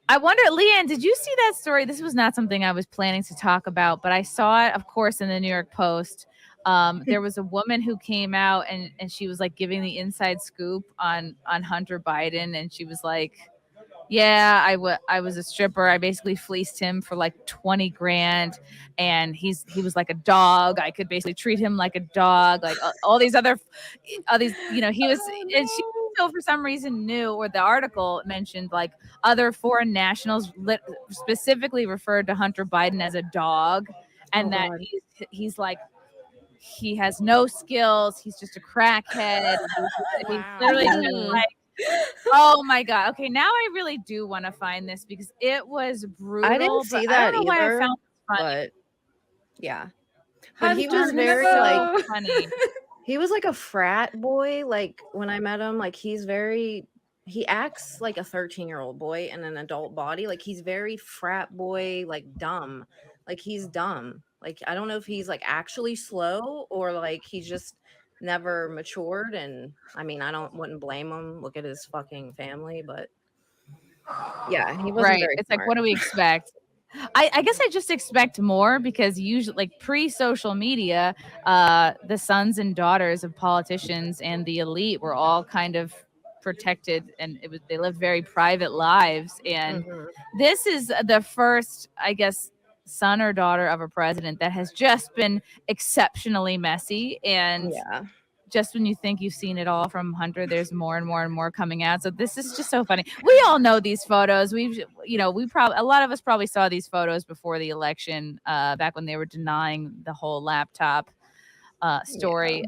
I wonder, LeeAnn, did you see that story? This was not something I was planning to talk about, but I saw it, of course, in the New York Post. There was a woman who came out and she was like giving the inside scoop on Hunter Biden, and she was like, yeah, I was a stripper. I basically fleeced him for like 20 grand, and he was like a dog. I could basically treat him like a dog, like all these, he was, and she also for some reason knew, or the article mentioned like other foreign nationals specifically referred to Hunter Biden as a dog, and that he's like, he has no skills. He's just a crackhead. He's literally just like, oh my God. Okay, now I really do want to find this because it was brutal. I didn't see that either. Why I found it funny. But yeah. But he was very like funny. He was like a frat boy. Like when I met him, like he acts like a 13-year-old boy in an adult body. Like he's very frat boy, like dumb. Like he's dumb. Like I don't know if he's like actually slow or like he's just never matured. And I mean, wouldn't blame him. Look at his fucking family, but yeah, he wasn't very It's smart. like, what do we expect? I guess I just expect more because usually, like pre-social media, the sons and daughters of politicians and the elite were all kind of protected, and they lived very private lives. And this is the first, I guess, son or daughter of a president that has just been exceptionally messy. And just when you think you've seen it all from Hunter, there's more and more and more coming out. So this is just so funny. We all know these photos. We probably, a lot of us probably saw these photos before the election, back when they were denying the whole laptop story.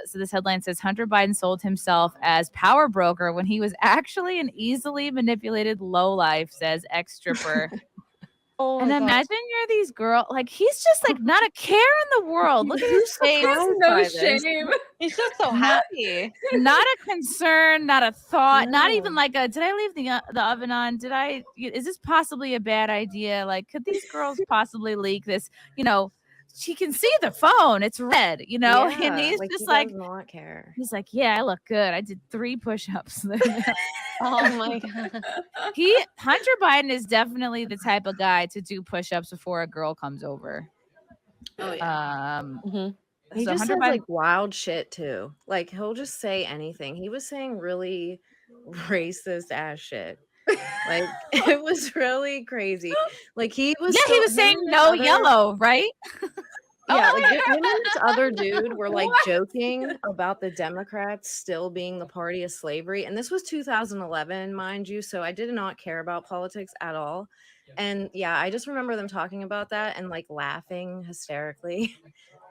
So this headline says Hunter Biden sold himself as power broker when he was actually an easily manipulated lowlife, says ex-stripper. And imagine you're these girls, like he's just like not a care in the world. Look at his face. No shame. He's just so happy. Not a concern, not a thought, not even like a, did I leave the oven on? Is this possibly a bad idea? Like, could these girls possibly leak this? She can see the phone. It's red, and he's just like, does not care. He's like, yeah, I look good. I did 3 push-ups. Oh my God. Hunter Biden is definitely the type of guy to do push-ups before a girl comes over. Oh yeah. He So just Hunter says Biden, like wild shit too. Like he'll just say anything. He was saying really racist ass shit. Like it was really crazy. Like he was saying no yellow, right? Yeah, like him and this other dude were like joking about the Democrats still being the party of slavery. And this was 2011, mind you. So I did not care about politics at all. And yeah, I just remember them talking about that and like laughing hysterically.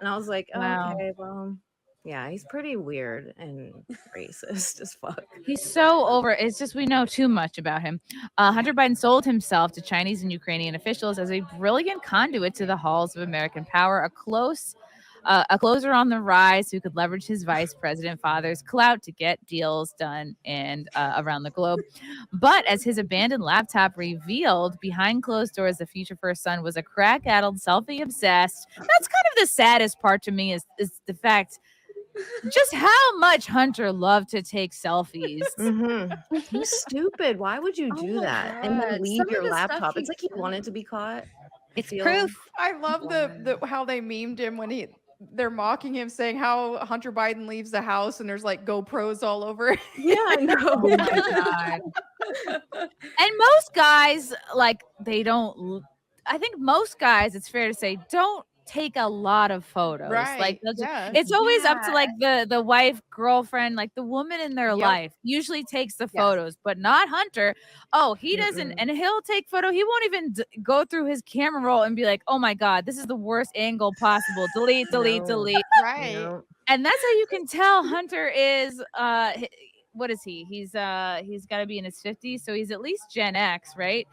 And I was like, okay, well, yeah, he's pretty weird and racist as fuck. He's so over. It's just we know too much about him. Hunter Biden sold himself to Chinese and Ukrainian officials as a brilliant conduit to the halls of American power, a closer on the rise who could leverage his vice president father's clout to get deals done and around the globe. But as his abandoned laptop revealed, behind closed doors, the future first son was a crack-addled, selfie-obsessed. That's kind of the saddest part to me is the fact just how much Hunter loved to take selfies. He's stupid. Why would you do that and then leave your laptop? It's like he wanted to be caught. It's proof. I love the how they memed him when they're mocking him, saying how Hunter Biden leaves the house and there's like GoPros all over it. Yeah, I know. Oh my God. And most guys, like, they don't. I think most guys, it's fair to say, don't take a lot of photos. Right. Like it's always up to like the wife, girlfriend, like the woman in their life usually takes the photos, but not Hunter. Oh, he doesn't, and he'll take photo. He won't even go through his camera roll and be like, oh my God, this is the worst angle possible. Delete. Right. And that's how you can tell Hunter is what is he? He's got to be in his 50s, so he's at least Gen X, right?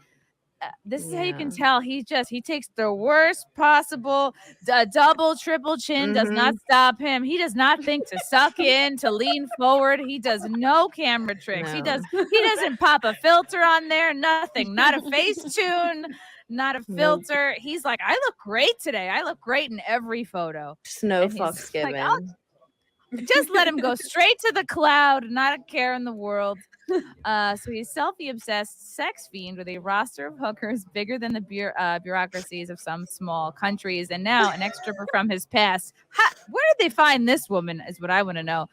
This is how you can tell he takes the worst possible double, triple chin, does not stop him. He does not think to suck in, to lean forward. He does no camera tricks. He doesn't pop a filter on there, nothing, not a face tune, not a filter. He's like, I look great today. I look great in every photo. Just no fucks given. Like, Just let him go straight to the cloud, not a care in the world. So he's selfie-obsessed sex fiend with a roster of hookers bigger than the bureaucracies of some small countries. And now an ex-stripper from his past. Where did they find this woman is what I want to know.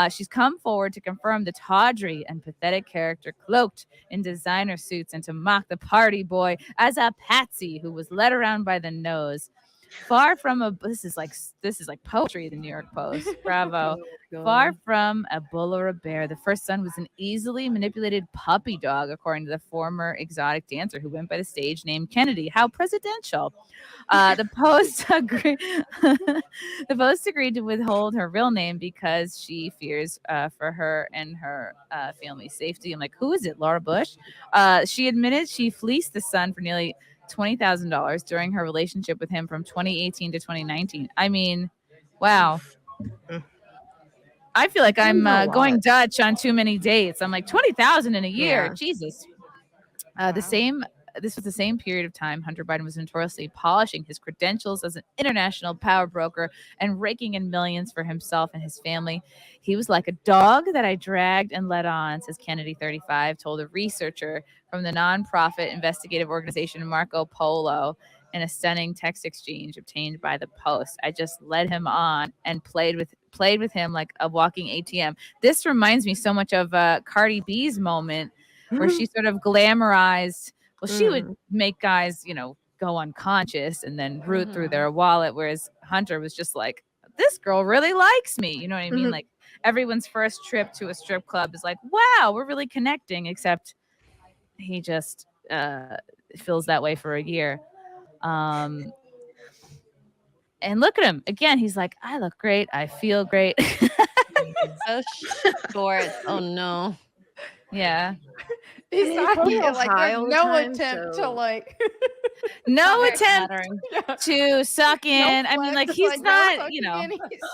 She's come forward to confirm the tawdry and pathetic character cloaked in designer suits and to mock the party boy as a patsy who was led around by the nose. Far from a this is like poetry, the New York Post. Bravo. Far from a bull or a bear, the first son was an easily manipulated puppy dog, according to the former exotic dancer who went by the stage name Kennedy. How presidential. The Post agreed. The Post agreed to withhold her real name because she fears for her and her family's safety. I'm like, who is it? Laura Bush? She admitted she fleeced the son for nearly $20,000 during her relationship with him from 2018 to 2019. I mean, wow. I feel like I'm going Dutch on too many dates. I'm like 20,000 in a year. Yeah. Jesus. This was the same period of time Hunter Biden was notoriously polishing his credentials as an international power broker and raking in millions for himself and his family. He was like a dog that I dragged and led on, says Kennedy, 35, told a researcher from the nonprofit investigative organization Marco Polo in a stunning text exchange obtained by the Post. I just led him on and played with him like a walking ATM. This reminds me so much of Cardi B's moment where she sort of glamorized. Well, she would make guys, go unconscious and then root through their wallet, whereas Hunter was just like, this girl really likes me. You know what I mean? Like everyone's first trip to a strip club is like, wow, we're really connecting, except he just feels that way for a year. And look at him. Again, he's like, I look great. I feel great. So short. Oh, no. Yeah. He's talking like there's no attempt to like no attempt to suck in. I mean, like he's not, he's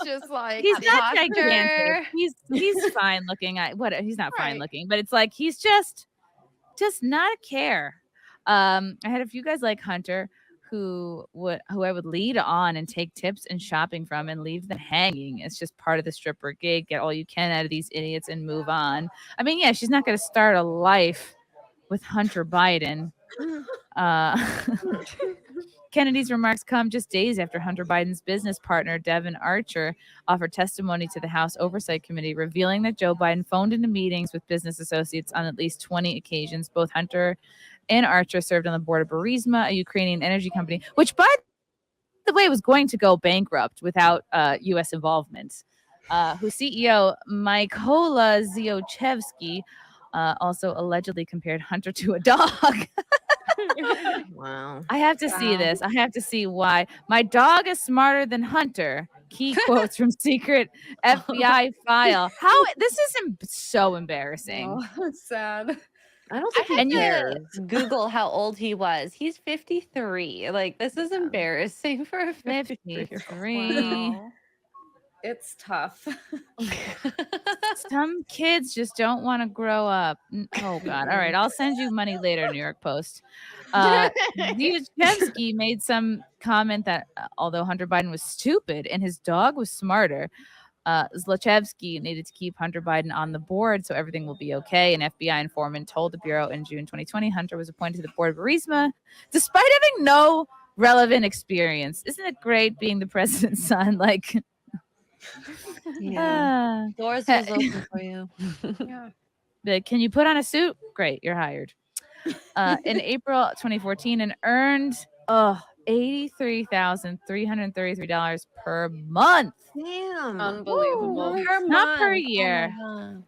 just like he's not gigantic. He's fine looking. He's not fine looking, but it's like he's just not a care. I had a few guys like Hunter who I would lead on and take tips and shopping from and leave them hanging. It's just part of the stripper gig. Get all you can out of these idiots and move on. I mean, yeah, she's not going to start a life with Hunter Biden. Kennedy's remarks come just days after Hunter Biden's business partner, Devin Archer, offered testimony to the House Oversight Committee, revealing that Joe Biden phoned into meetings with business associates on at least 20 occasions. Both Hunter and Archer served on the board of Burisma, a Ukrainian energy company, which, by the way, was going to go bankrupt without U.S. involvement, whose CEO, Mykola Ziochevsky, also allegedly compared Hunter to a dog. Wow. I have to see this. I have to see why. My dog is smarter than Hunter. Key quotes from secret FBI file. How this is so embarrassing. Oh, that's sad. I don't think he cares. Google how old he was. He's 53. Like, this is embarrassing for a 53. Wow. It's tough. Some kids just don't want to grow up. Oh, God. All right. I'll send you money later, New York Post. Ziochevsky made some comment that although Hunter Biden was stupid and his dog was smarter, Zlochevsky needed to keep Hunter Biden on the board so everything will be okay. An FBI informant told the Bureau in June 2020 Hunter was appointed to the board of Burisma despite having no relevant experience. Isn't it great being the president's son? Like, yeah. Doors was open for you. Yeah. But can you put on a suit? Great, you're hired. In April 2014 and earned $83,333 per month. Damn. Unbelievable. Not per year. Oh,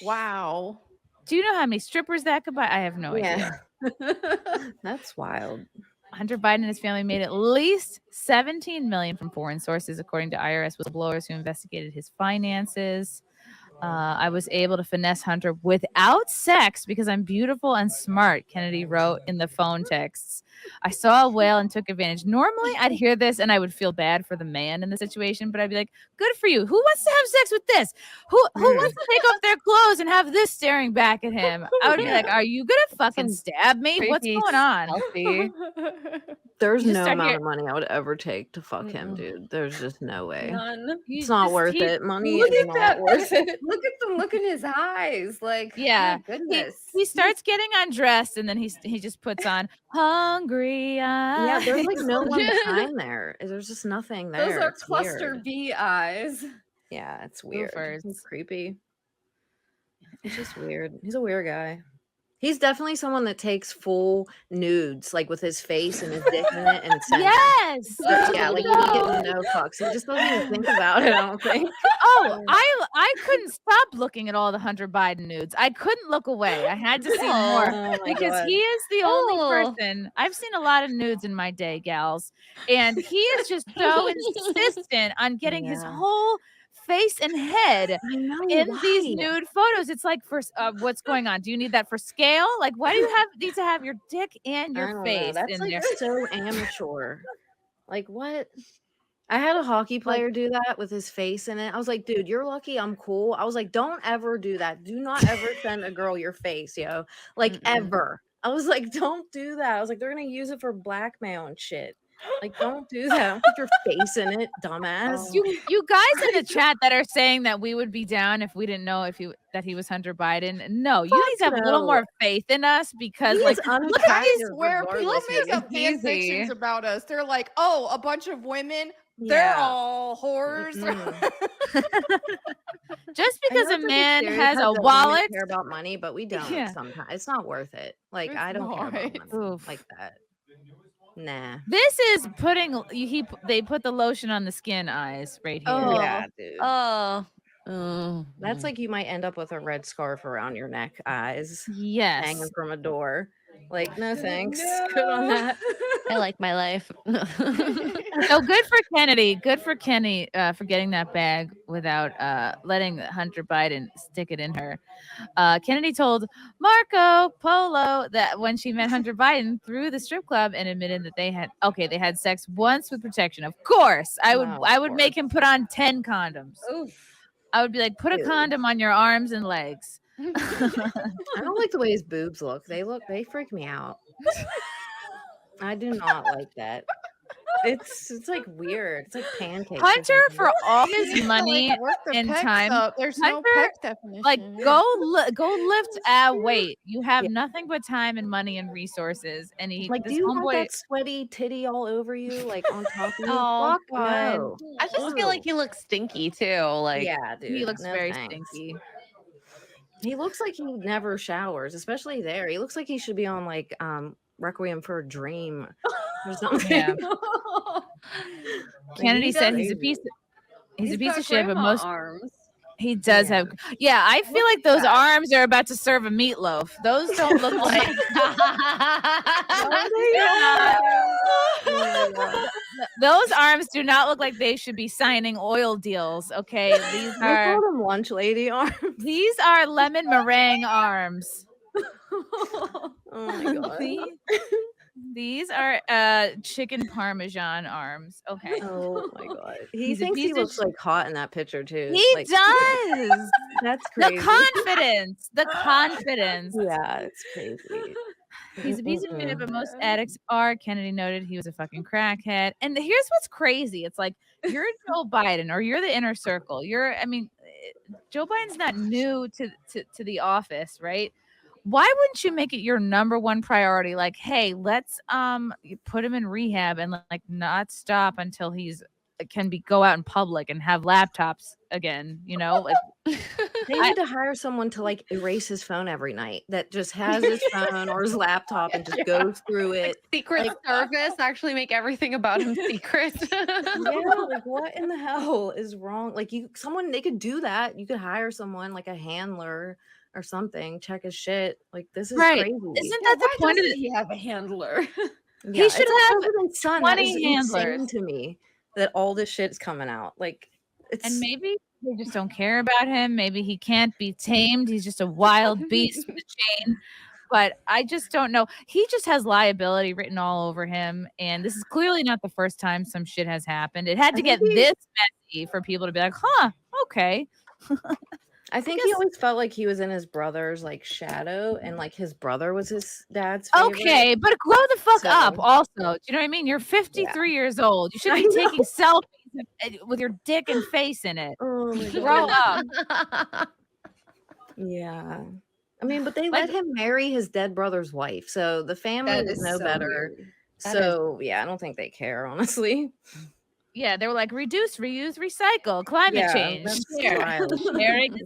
wow. Do you know how many strippers that could buy? I have no idea. That's wild. Hunter Biden and his family made at least $17 million from foreign sources, according to IRS whistleblowers who investigated his finances. I was able to finesse Hunter without sex because I'm beautiful and smart, Kennedy wrote in the phone texts. I saw a whale and took advantage. Normally, I'd hear this and I would feel bad for the man in the situation, but I'd be like, good for you. Who wants to have sex with this? Who wants to take off their clothes and have this staring back at him? I would be like, are you going to fucking stab me? What's going on? Healthy. There's You no start amount here- of money I would ever take to fuck him, dude. There's just no way. None. It's not worth it. Money Look is at not that. worth it. Look at the look in his eyes. Like, Yeah. my goodness. He starts getting undressed and then he just puts on hungry Yeah, eyes. there's like no one behind there. There's just nothing there. Those are It's cluster weird. B eyes. Yeah, it's weird. Goofers. It's creepy. It's just weird. He's a weird guy. He's definitely someone that takes full nudes, like with his face and his dick in it, and sends them. Yes. Yeah, like he gives no fucks. He just doesn't even think about it. I don't think. Oh, I couldn't stop looking at all the Hunter Biden nudes. I couldn't look away. I had to see more Oh my because God. he is the only Oh. person. I've seen a lot of nudes in my day, gals, and he is just so insistent on getting his Yeah. whole face and head I know in these why. nude photos. It's like, for what's going on? Do you need that for scale? Like, why do you need to have your dick and I your don't know. face That's in like there? so amateur. Like what? I had a hockey player do that with his face in it. I was like, dude, you're lucky I'm cool. I was like, don't ever do that. Do not ever send a girl your face, yo. Like ever. I was like, don't do that. I was like, they're gonna use it for blackmail and shit. Like, don't do that. Don't put your face in it, dumbass. You guys in the chat that are saying that we would be down if we didn't know that he was Hunter Biden. No, you need to have a little no. more faith in us because He like is Look at unattractive these where people regardless, make maybe. up fan Easy. fictions about us. They're like, oh, a bunch of women, they're Yeah. all whores. just I know because a it's like man stereotype has a that women wallet, care about money, but we don't Yeah. sometimes. It's not worth it. Like It's I don't care about not. money Oof. like that. Nah. this is putting they put the lotion on the skin eyes right here. Oh. Yeah, dude. Oh. That's like you might end up with a red scarf around your neck, eyes Yes. hanging from a door. Like, no thanks. Good on that. I like my life. So good for Kennedy. Good for Kenny for getting that bag without letting Hunter Biden stick it in her. Kennedy told Marco Polo that when she met Hunter Biden through the strip club and admitted that they had sex once with protection. Of course, I would make him put on 10 condoms. Oof. I would be like, put a Ew. condom on your arms and legs. I don't like the way his boobs look. They freak me out. I do not like that. It's like weird. It's like pancakes. or Hunter, something. for all You his need to, money like, work the and pecs time, up. There's no Hunter, pec definition. like go lift weight. You have nothing but time and money and resources. And Like, do this you want homeboy, that sweaty titty all over you, like on top of you? Oh, Fuck God. no. I just feel like he looks stinky too. Like, Yeah, dude. he looks no very thanks. stinky. He looks like he never showers, especially there. He looks like he should be on like Requiem for a Dream or something. Yeah. Like, Kennedy he said does- he's a piece of got shit, but grandma most arms. he does Yeah. have. Yeah, I feel like those arms are about to serve a meatloaf. Those don't look like. Those arms do not look like they should be signing oil deals. Okay, these We are called him lunch lady arms. lemon meringue arms. Oh my god. These are chicken parmesan arms. Okay. Oh my god. He He's a thinks he piece of looks like hot in that picture too. He Like, does. That's The crazy. confidence. The confidence. Yeah, it's crazy. He's a piece of shit, Mm-mm. but most addicts are. Kennedy noted he was a fucking crackhead. And here's what's crazy. It's like you're Joe Biden or you're the inner circle. Joe Biden's not new to the office, right? Why wouldn't you make it your number one priority? Like, hey, let's put him in rehab and like not stop until he's can go out in public and have laptops again, you know? Like, They need to hire someone to like erase his phone every night that just has his phone or his laptop and just goes through it. Secret Like- Service actually make everything about him secret. Yeah, like what in the hell is wrong? Like they could do that. You could hire someone like a handler or something, check his shit. Like this is Right. crazy. Isn't that the Why point of doesn't it? he have a handler? Yeah, should it's have President's son. That 20 is insane handlers. to me that all this shit's coming out. Like it's And maybe they just don't care about him. Maybe he can't be tamed. He's just a wild beast with a chain. But I just don't know. He just has liability written all over him. And this is clearly not the first time some shit has happened. It had to get this messy for people to be like, huh, okay. I think he always felt like he was in his brother's like shadow, and like his brother was his dad's favorite. Okay, but grow the fuck up also. Do you know what I mean? You're 53 years old. You should be taking selfies with your dick and face in it. Oh my Grow God. up. Yeah. I mean, but they let him marry his dead brother's wife, so the family would know better. Yeah, I don't think they care, honestly. Yeah, they were like, reduce, reuse, recycle, climate change.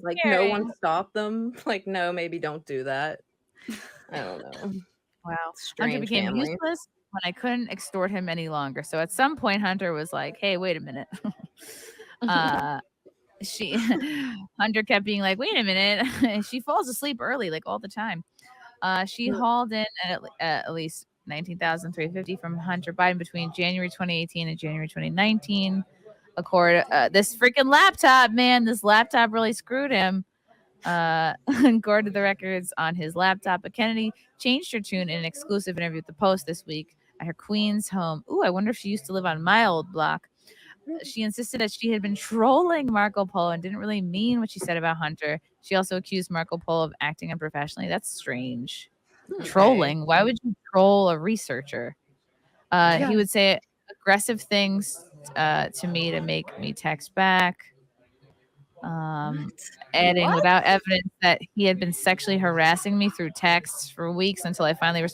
Like, no one stopped them. Like, no, maybe don't do that. I don't know. Wow. Hunter became useless when I couldn't extort him any longer. So at some point, Hunter was like, hey, wait a minute. Hunter kept being like, wait a minute. She falls asleep early, like all the time. She hauled in at least $19,350 from Hunter Biden between January 2018 and January 2019. This freaking laptop, man, this laptop really screwed him. According to the records on his laptop, but Kennedy changed her tune in an exclusive interview with the Post this week at her Queens home. Ooh, I wonder if she used to live on my old block. She insisted that she had been trolling Marco Polo and didn't really mean what she said about Hunter. She also accused Marco Polo of acting unprofessionally. That's strange. Okay. Trolling? Why would you troll a researcher? He would say aggressive things to me to make me text back. Adding without evidence that he had been sexually harassing me through texts for weeks until I finally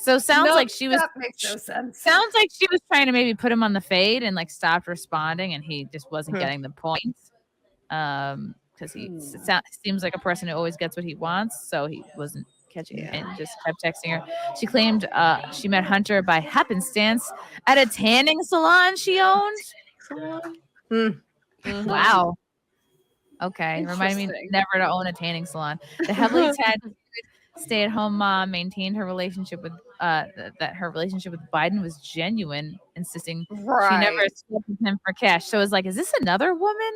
so sounds like she was. That makes no sense. Sounds like she was trying to maybe put him on the fade and like stopped responding, and he just wasn't getting the point. Because he seems like a person who always gets what he wants, so he wasn't catching it and just kept texting her. She claimed she met Hunter by happenstance at a tanning salon she owned. Wow. Okay, remind me never to own a tanning salon. The heavily tattooed stay-at-home mom maintained her relationship with that her relationship with Biden was genuine, insisting she never slept with him for cash. So it's like, is this another woman?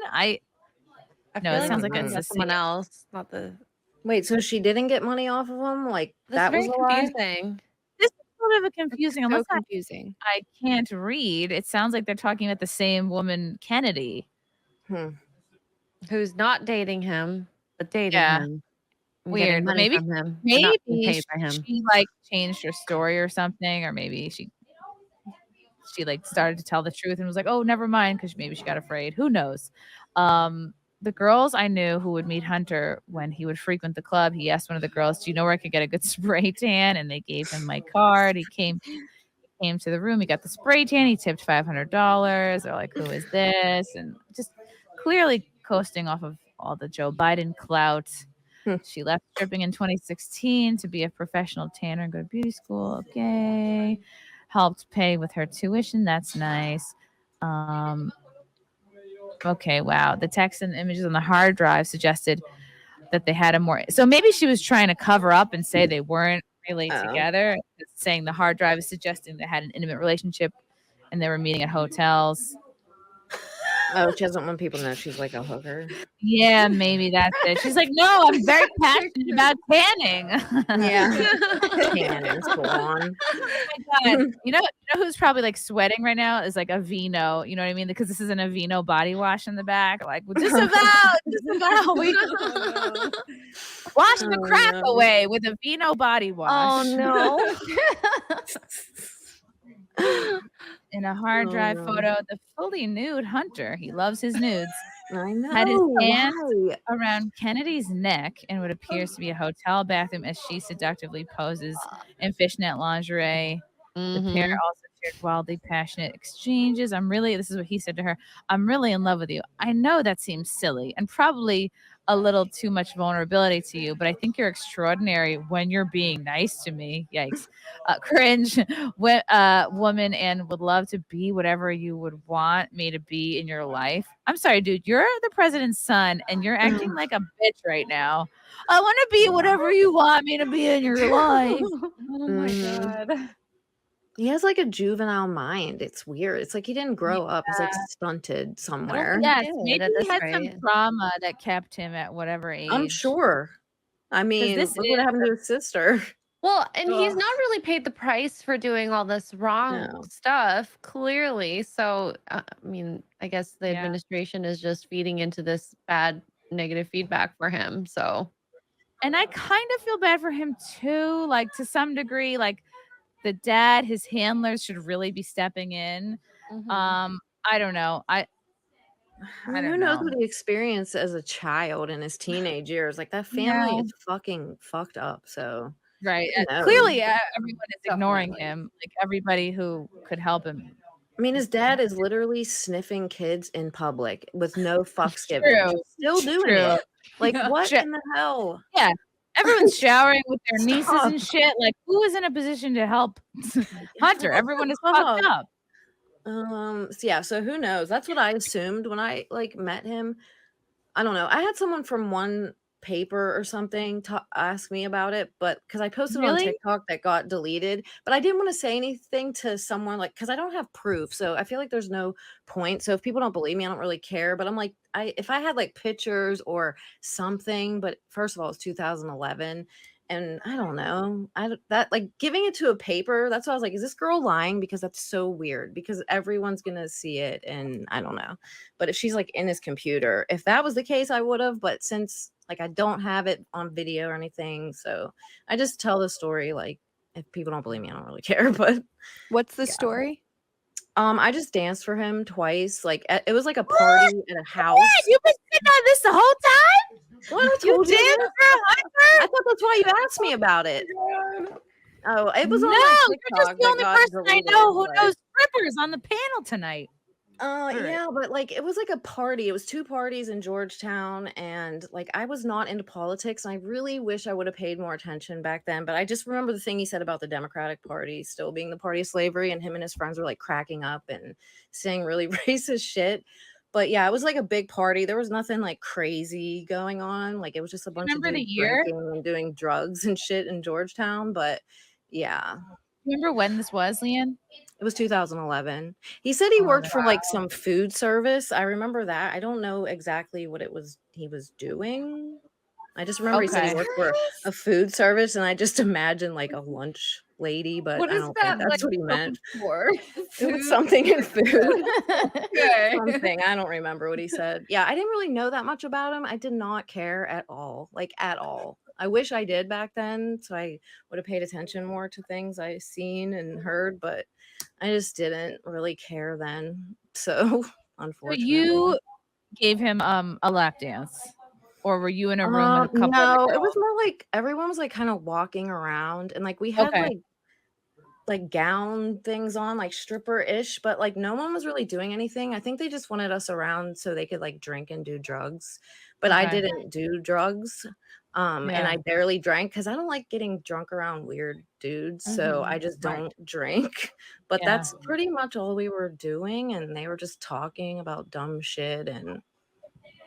No, it sounds like it's someone else, not the. Wait, so she didn't get money off of him? Like that was confusing. This is sort of a confusing. So unless confusing. I can't read. It sounds like they're talking about the same woman, Kennedy. Who's not dating him, but dating him. Weird. Maybe him, maybe she like changed her story or something, or maybe she like started to tell the truth and was like, oh, never mind, because maybe she got afraid. Who knows? The girls I knew who would meet Hunter when he would frequent the club, he asked one of the girls, do you know where I could get a good spray tan? And they gave him my card. He came to the room. He got the spray tan. He tipped $500. They're like, who is this? And just clearly coasting off of all the Joe Biden clout. She left stripping in 2016 to be a professional tanner and go to beauty school. Okay. Helped pay with her tuition. That's nice. Okay, wow. The text and images on the hard drive suggested that they had a more. So maybe she was trying to cover up and say they weren't really together. Saying the hard drive is suggesting they had an intimate relationship and they were meeting at hotels. Oh, she doesn't want people to know she's like a hooker. Yeah, maybe that's it. She's like, no, I'm very passionate about tanning. Yeah. Tanning, go on. Oh my God. You know who's probably like sweating right now is like Aveeno. You know what I mean? Because this is an Aveeno body wash in the back. Like, disavow. Wash the crack away with Aveeno body wash. Oh no. In a hard drive photo, the fully nude Hunter, he loves his nudes, I know. had his hands around Kennedy's neck in what appears to be a hotel bathroom as she seductively poses in fishnet lingerie. The pair also shared wildly passionate exchanges. This is what he said to her, I'm really in love with you. I know that seems silly and probably a little too much vulnerability to you, but I think you're extraordinary when you're being nice to me. Yikes. Cringe, woman, and would love to be whatever you would want me to be in your life. I'm sorry, dude. You're the president's son, and you're acting like a bitch right now. I want to be whatever you want me to be in your life. Oh my God. He has like a juvenile mind. It's weird. It's like he didn't grow up. He's like stunted somewhere. think Yes, he did maybe at he this had some rate. trauma that kept him at whatever I'm age. sure. I mean, this look what is happened to his sister. Well, and he's Ugh. not really paid the price for doing all this wrong No. stuff, clearly. So, I mean, I guess the Yeah. administration is just feeding into this bad negative feedback for him. So, And I kind of feel bad for him too, like to some degree, like the dad, his handlers should really be stepping in. I don't know. I mean, who don't knows know. what he experienced as a child in his teenage years? Like that family Yeah. is fucking fucked up. So Right. who knows? Clearly, everyone is ignoring Definitely. him. Like everybody who could help him. I mean, his dad is literally sniffing kids in public with no fucks given. True. Still doing True. it. Like, Yeah. what Shit. in the hell? Yeah. Everyone's showering with their nieces Stop. and shit. Like, who is in a position to help Hunter? Everyone is Stop. fucked up. So who knows? That's what I assumed when I like met him. I don't know. I had someone from one paper or something to ask me about it, but because I posted on Really? TikTok that got deleted, but I didn't want to say anything to someone like because I don't have proof, so I feel like there's no point. So if people don't believe me, I don't really care. But I'm like, if I had like pictures or something, but first of all, it's 2011. And I don't know. That like giving it to a paper. That's why I was like, is this girl lying? Because that's so weird. Because everyone's gonna see it, and I don't know. But if she's like in his computer, if that was the case, I would have. But since like I don't have it on video or anything, so I just tell the story. Like if people don't believe me, I don't really care. But What's the story? I just danced for him twice. Like it was like a party at a house. What? You've been sitting on this the whole time? What I You told did you? for Hunter? I thought that's why you asked me about it. Oh, it was No, on my you're TikTok just the that only got person I deleted, know who but- knows strippers on the panel tonight. Right. Yeah, but like it was like a party. It was two parties in Georgetown, and like I was not into politics, and I really wish I would have paid more attention back then. But I just remember the thing he said about the Democratic Party still being the party of slavery, and him and his friends were like cracking up and saying really racist shit. But yeah, it was like a big party. There was nothing like crazy going on. Like it was just a bunch of remember the dudes year? drinking and doing drugs and shit in Georgetown. But yeah, Remember when this was, LeeAnn? it was 2011. He said he Oh, worked for like some food service. I remember that. I don't know exactly what he was doing. I just remember he said he Okay. worked for a food service, and I just imagined like a lunch lady, but What I is don't that, think that's like, what he meant. For? It was something in food. Okay. Something. I don't remember what he said. Yeah, I didn't really know that much about him. I did not care at all. Like at all. I wish I did back then, so I would have paid attention more to things I seen and heard, but I just didn't really care then. So So unfortunately. you gave him a lap dance, or were you in a room with a couple? No, other it was girls? more like everyone was like kind of walking around, and like we had Okay. like gown things on, like stripper-ish, but like no one was really doing anything. I think they just wanted us around so they could like drink and do drugs. But I Okay. didn't do drugs. And Yeah. I barely drank because I don't like getting drunk around weird dudes. So I just Right. don't drink. But Yeah. that's pretty much all we were doing. And they were just talking about dumb shit. And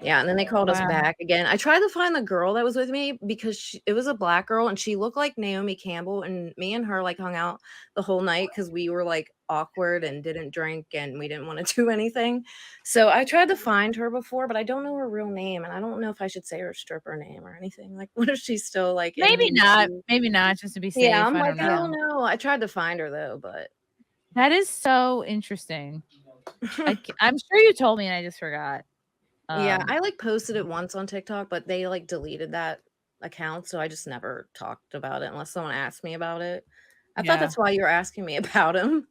yeah, and then they called us Wow. back again. I tried to find the girl that was with me because it was a black girl and she looked like Naomi Campbell, and me and her like hung out the whole night because we were like awkward and didn't drink and we didn't want to do anything. So I tried to find her before, but I don't know her real name, and I don't know if I should say her stripper name or anything. Like, what if she's still like in Maybe not. DC? Maybe not. Just to be safe. Yeah, I'm I like, don't I know. don't know. I tried to find her though, but That is so interesting. I'm sure you told me and I just forgot. yeah, I like posted it once on TikTok, but they like deleted that account, so I just never talked about it unless someone asked me about it. I thought Yeah. that's why you were asking me about him.